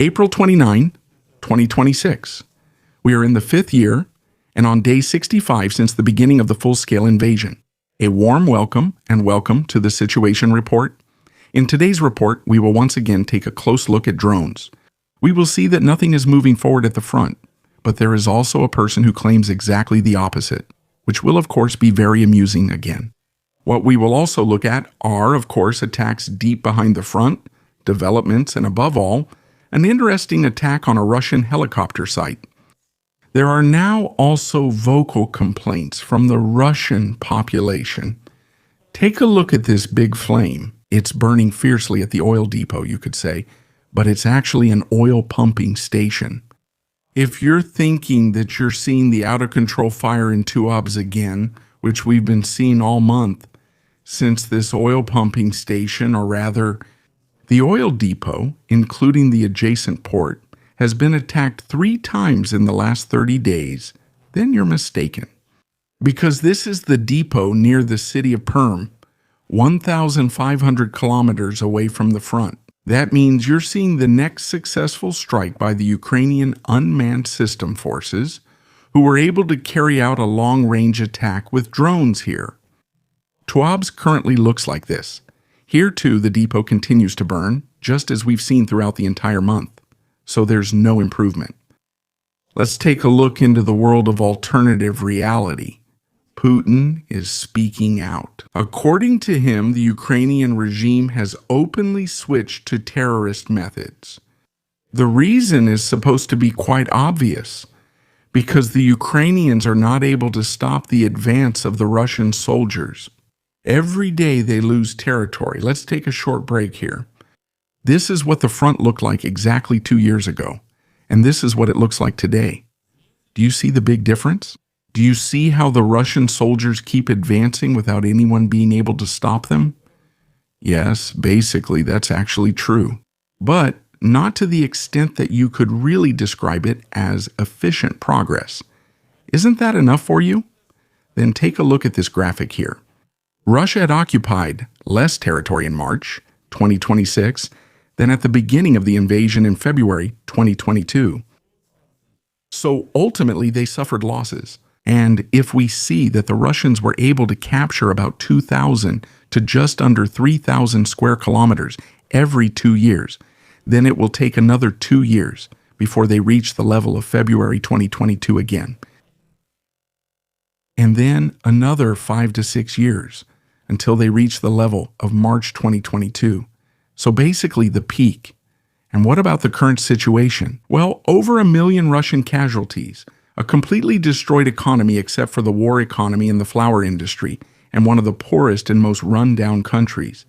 April 29, 2026. We are in the 5th year and on day 65 since the beginning of the full-scale invasion. A warm welcome to the Situation Report. In today's report, we will once again take a close look at drones. We will see that nothing is moving forward at the front, but there is also a person who claims exactly the opposite, which will of course be very amusing again. What we will also look at are, of course, attacks deep behind the front, developments, and above all, an interesting attack on a Russian helicopter site. There are now also vocal complaints from the Russian population. Take a look at this big flame. It's burning fiercely at the oil depot, you could say, but it's actually an oil pumping station. If you're thinking that you're seeing the out-of-control fire in Tuabs again, which we've been seeing all month, since this oil pumping station, or rather, the oil depot, including the adjacent port, has been attacked 3 times in the last 30 days, then you're mistaken. Because this is the depot near the city of Perm, 1,500 kilometers away from the front. That means you're seeing the next successful strike by the Ukrainian unmanned system forces, who were able to carry out a long-range attack with drones here. Tuabs currently looks like this. Here too, the depot continues to burn, just as we've seen throughout the entire month. So there's no improvement. Let's take a look into the world of alternative reality. Putin is speaking out. According to him, the Ukrainian regime has openly switched to terrorist methods. The reason is supposed to be quite obvious, because the Ukrainians are not able to stop the advance of the Russian soldiers. Every day they lose territory. Let's take a short break here. This is what the front looked like exactly 2 years ago, and this is what it looks like today. Do you see the big difference? Do you see how the Russian soldiers keep advancing without anyone being able to stop them? Yes, basically that's actually true, but not to the extent that you could really describe it as efficient progress. Isn't that enough for you? Then take a look at this graphic here. Russia had occupied less territory in March 2026 than at the beginning of the invasion in February 2022. So ultimately they suffered losses. And if we see that the Russians were able to capture about 2,000 to just under 3,000 square kilometers every 2 years, then it will take another 2 years before they reach the level of February 2022 again. And then another 5 to 6 years until they reach the level of March 2022. So basically the peak. And what about the current situation? Well, over 1 million Russian casualties, a completely destroyed economy except for the war economy in the flower industry, and one of the poorest and most run-down countries.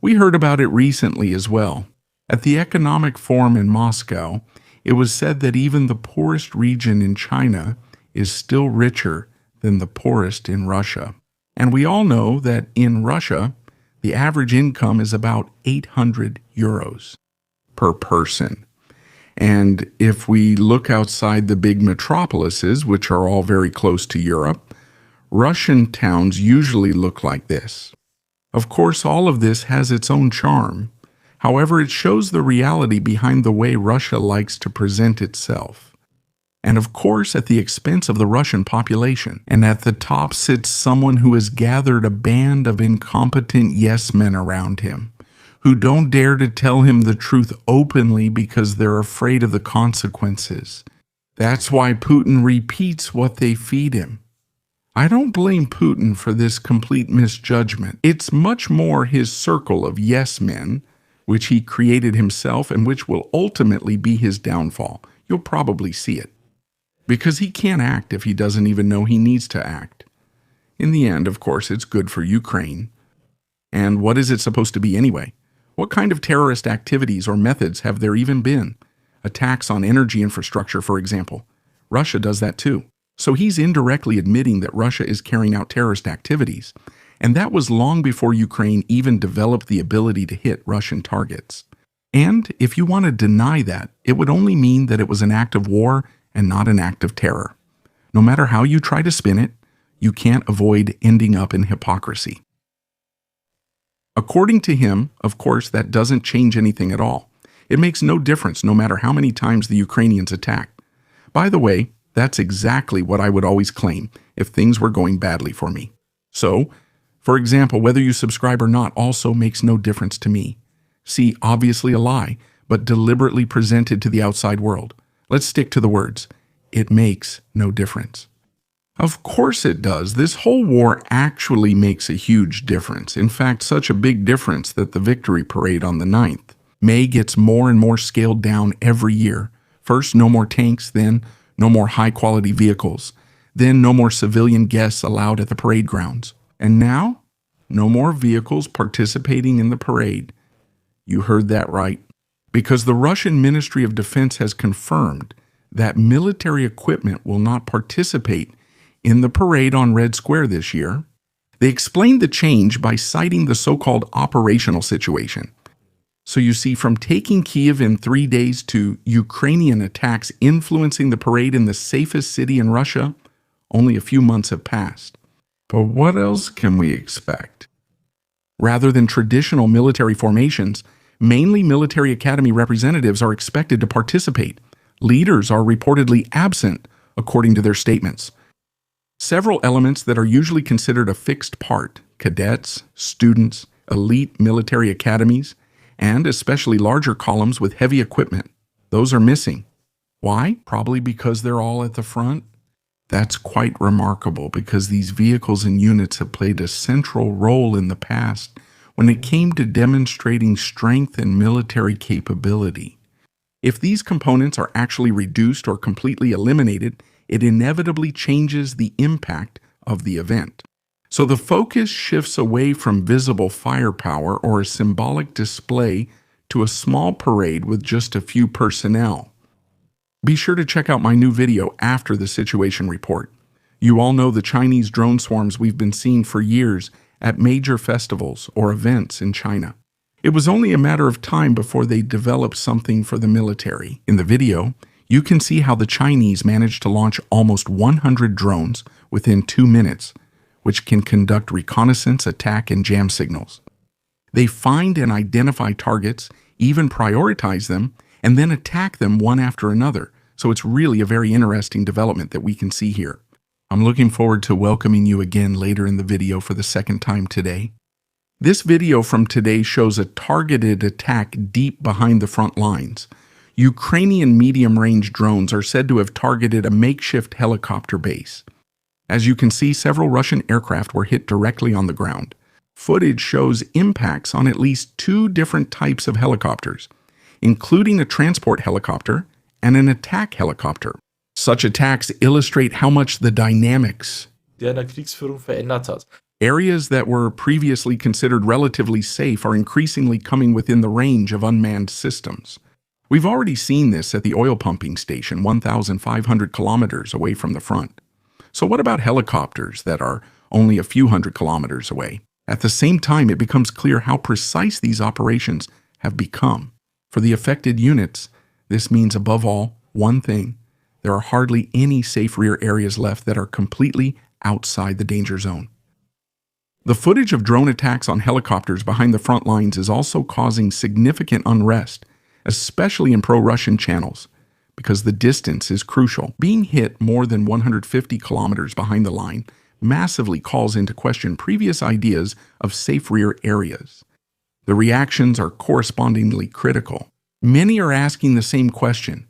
We heard about it recently as well. At the Economic Forum in Moscow, it was said that even the poorest region in China is still richer than the poorest in Russia. And we all know that in Russia, the average income is about 800 euros per person. And if we look outside the big metropolises, which are all very close to Europe, Russian towns usually look like this. Of course, all of this has its own charm. However, it shows the reality behind the way Russia likes to present itself. And of course, at the expense of the Russian population. And at the top sits someone who has gathered a band of incompetent yes-men around him, who don't dare to tell him the truth openly because they're afraid of the consequences. That's why Putin repeats what they feed him. I don't blame Putin for this complete misjudgment. It's much more his circle of yes-men, which he created himself and which will ultimately be his downfall. You'll probably see it. Because he can't act if he doesn't even know he needs to act. In the end, of course, it's good for Ukraine. And what is it supposed to be anyway? What kind of terrorist activities or methods have there even been? Attacks on energy infrastructure, for example. Russia does that too. So he's indirectly admitting that Russia is carrying out terrorist activities. And that was long before Ukraine even developed the ability to hit Russian targets. And if you want to deny that, it would only mean that it was an act of war and not an act of terror. No matter how you try to spin it, you can't avoid ending up in hypocrisy. According to him, of course, that doesn't change anything at all. It makes no difference no matter how many times the Ukrainians attack. By the way, that's exactly what I would always claim if things were going badly for me. So, for example, whether you subscribe or not also makes no difference to me. See, obviously a lie, but deliberately presented to the outside world. Let's stick to the words. It makes no difference. Of course it does. This whole war actually makes a huge difference. In fact, such a big difference that the victory parade on the 9th May gets more and more scaled down every year. First, no more tanks, then no more high-quality vehicles, then no more civilian guests allowed at the parade grounds. And now, no more vehicles participating in the parade. You heard that right. Because the Russian Ministry of Defense has confirmed that military equipment will not participate in the parade on Red Square this year. They explained the change by citing the so-called operational situation. So you see, from taking Kyiv in 3 days to Ukrainian attacks influencing the parade in the safest city in Russia, only a few months have passed. But what else can we expect? Rather than traditional military formations, mainly military academy representatives are expected to participate. Leaders are reportedly absent, according to their statements. Several elements that are usually considered a fixed part, cadets, students, elite military academies, and especially larger columns with heavy equipment, those are missing. Why? Probably because they're all at the front. That's quite remarkable because these vehicles and units have played a central role in the past when it came to demonstrating strength and military capability. If these components are actually reduced or completely eliminated, it inevitably changes the impact of the event. So the focus shifts away from visible firepower or a symbolic display to a small parade with just a few personnel. Be sure to check out my new video after the situation report. You all know the Chinese drone swarms we've been seeing for years at major festivals or events in China. It was only a matter of time before they developed something for the military. In the video, you can see how the Chinese managed to launch almost 100 drones within 2 minutes, which can conduct reconnaissance, attack, and jam signals. They find and identify targets, even prioritize them, and then attack them one after another. So it's really a very interesting development that we can see here. I'm looking forward to welcoming you again later in the video for the second time today. This video from today shows a targeted attack deep behind the front lines. Ukrainian medium-range drones are said to have targeted a makeshift helicopter base. As you can see, several Russian aircraft were hit directly on the ground. Footage shows impacts on at least 2 different types of helicopters, including a transport helicopter and an attack helicopter. Such attacks illustrate how much the dynamics der Kriegsführung verändert hat. Areas that were previously considered relatively safe are increasingly coming within the range of unmanned systems. We've already seen this at the oil pumping station 1,500 kilometers away from the front. So what about helicopters that are only a few hundred kilometers away? At the same time, it becomes clear how precise these operations have become. For the affected units, this means above all one thing: there are hardly any safe rear areas left that are completely outside the danger zone. The footage of drone attacks on helicopters behind the front lines is also causing significant unrest, especially in pro-Russian channels, because the distance is crucial. Being hit more than 150 kilometers behind the line massively calls into question previous ideas of safe rear areas. The reactions are correspondingly critical. Many are asking the same question: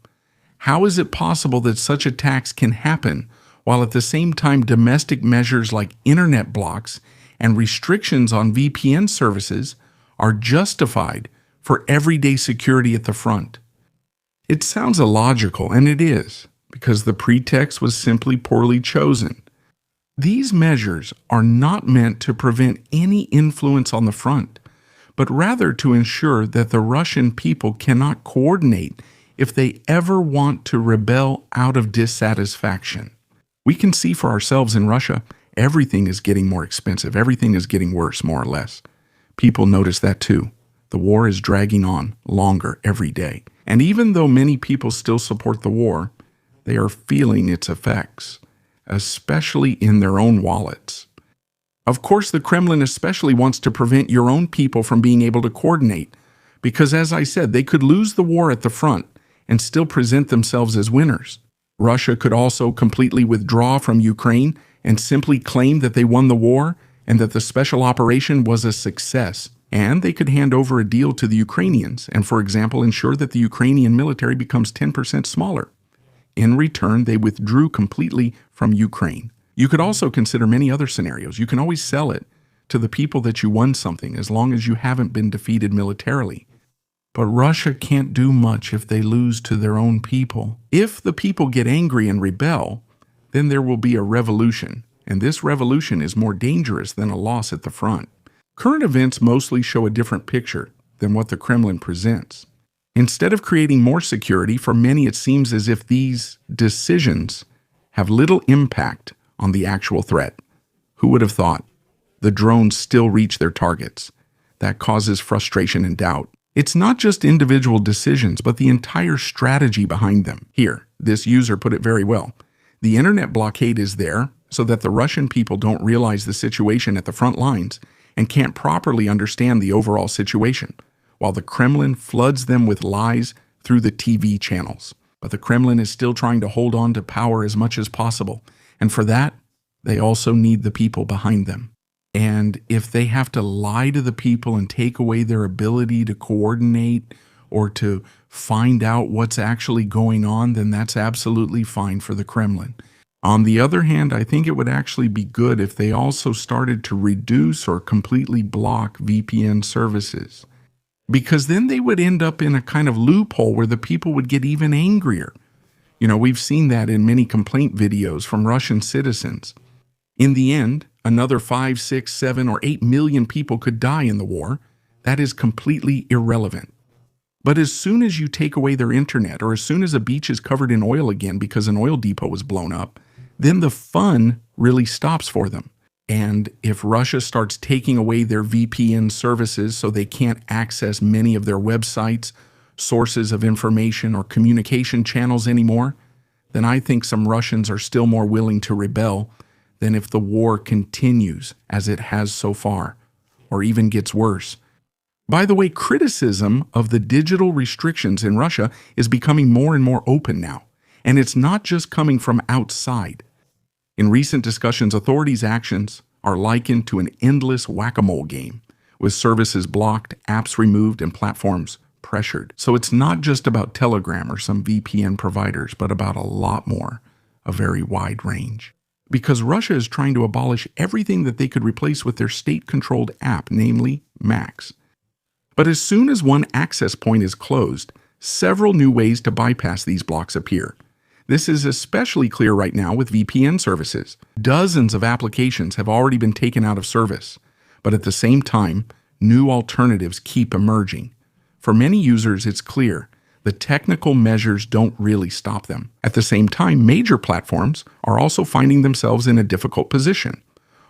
how is it possible that such attacks can happen while at the same time domestic measures like internet blocks and restrictions on VPN services are justified for everyday security at the front? It sounds illogical, and it is, because the pretext was simply poorly chosen. These measures are not meant to prevent any influence on the front, but rather to ensure that the Russian people cannot coordinate if they ever want to rebel out of dissatisfaction. We can see for ourselves in Russia, everything is getting more expensive. Everything is getting worse, more or less. People notice that too. The war is dragging on longer every day. And even though many people still support the war, they are feeling its effects, especially in their own wallets. Of course, the Kremlin especially wants to prevent your own people from being able to coordinate, Because as I said, they could lose the war at the front and still present themselves as winners. Russia could also completely withdraw from Ukraine and simply claim that they won the war and that the special operation was a success. And they could hand over a deal to the Ukrainians and, for example, ensure that the Ukrainian military becomes 10% smaller. In return, they withdrew completely from Ukraine. You could also consider many other scenarios. You can always sell it to the people that you won something as long as you haven't been defeated militarily. But Russia can't do much if they lose to their own people. If the people get angry and rebel, then there will be a revolution, and this revolution is more dangerous than a loss at the front. Current events mostly show a different picture than what the Kremlin presents. Instead of creating more security, for many it seems as if these decisions have little impact on the actual threat. Who would have thought? The drones still reach their targets. That causes frustration and doubt. It's not just individual decisions, but the entire strategy behind them. Here, this user put it very well. The internet blockade is there so that the Russian people don't realize the situation at the front lines and can't properly understand the overall situation, while the Kremlin floods them with lies through the TV channels. But the Kremlin is still trying to hold on to power as much as possible, and for that, they also need the people behind them. And if they have to lie to the people and take away their ability to coordinate or to find out what's actually going on, then that's absolutely fine for the Kremlin. On the other hand, I think it would actually be good if they also started to reduce or completely block VPN services, because then they would end up in a kind of loophole where the people would get even angrier. We've seen that in many complaint videos from Russian citizens. In the end, another 5, 6, 7, or 8 million people could die in the war. That is completely irrelevant. But as soon as you take away their internet, or as soon as a beach is covered in oil again because an oil depot was blown up, then the fun really stops for them. And if Russia starts taking away their VPN services so they can't access many of their websites, sources of information, or communication channels anymore, then I think some Russians are still more willing to rebel than if the war continues as it has so far, or even gets worse. By the way, criticism of the digital restrictions in Russia is becoming more and more open now, and it's not just coming from outside. In recent discussions, authorities' actions are likened to an endless whack-a-mole game, with services blocked, apps removed, and platforms pressured. So it's not just about Telegram or some VPN providers, but about a lot more, a very wide range. Because Russia is trying to abolish everything that they could replace with their state-controlled app, namely Max. But as soon as one access point is closed, several new ways to bypass these blocks appear. This is especially clear right now with VPN services. Dozens of applications have already been taken out of service, but at the same time, new alternatives keep emerging. For many users, it's clear the technical measures don't really stop them. At the same time, major platforms are also finding themselves in a difficult position.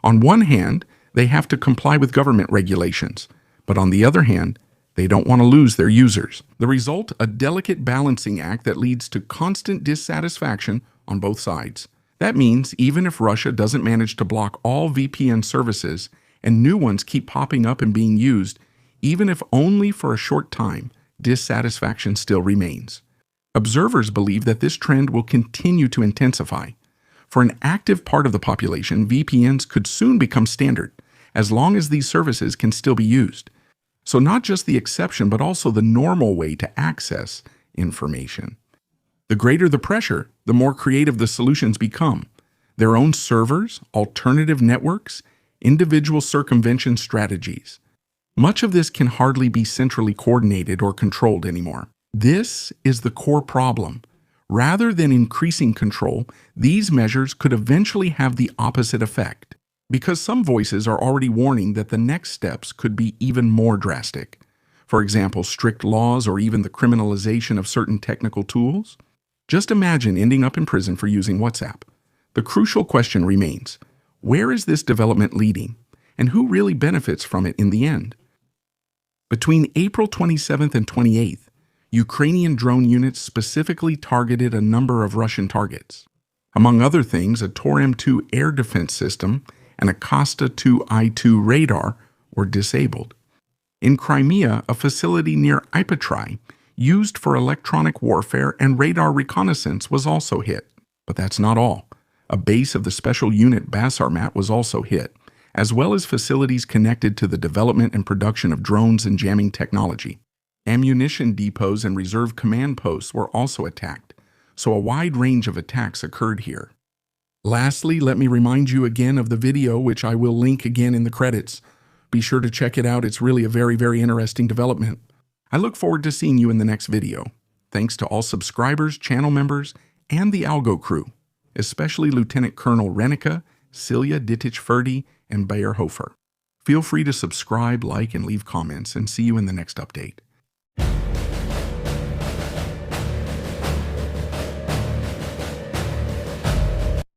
On one hand, they have to comply with government regulations, but on the other hand, they don't want to lose their users. The result, a delicate balancing act that leads to constant dissatisfaction on both sides. That means even if Russia doesn't manage to block all VPN services and new ones keep popping up and being used, even if only for a short time, dissatisfaction still remains. Observers believe that this trend will continue to intensify. For an active part of the population, VPNs could soon become standard, as long as these services can still be used. So not just the exception, but also the normal way to access information. The greater the pressure, the more creative the solutions become. Their own servers, alternative networks, individual circumvention strategies. Much of this can hardly be centrally coordinated or controlled anymore. This is the core problem. Rather than increasing control, these measures could eventually have the opposite effect, because some voices are already warning that the next steps could be even more drastic. For example, strict laws or even the criminalization of certain technical tools. Just imagine ending up in prison for using WhatsApp. The crucial question remains, where is this development leading, and who really benefits from it in the end? Between April 27th and 28th, Ukrainian drone units specifically targeted a number of Russian targets. Among other things, a Tor-M2 air defense system and a Costa 2I2 radar were disabled. In Crimea, a facility near Ipatry, used for electronic warfare and radar reconnaissance, was also hit. But that's not all. A base of the special unit Basarmat was also hit, as well as facilities connected to the development and production of drones and jamming technology. Ammunition depots and reserve command posts were also attacked, so a wide range of attacks occurred here. Lastly, let me remind you again of the video, which I will link again in the credits. Be sure to check it out. It's really a very, very interesting development. I look forward to seeing you in the next video. Thanks to all subscribers, channel members, and the Algo crew, especially Lieutenant Colonel Renica, Celia Dittich-Ferdy, and Bayer Hofer. Feel free to subscribe, like, and leave comments, and see you in the next update.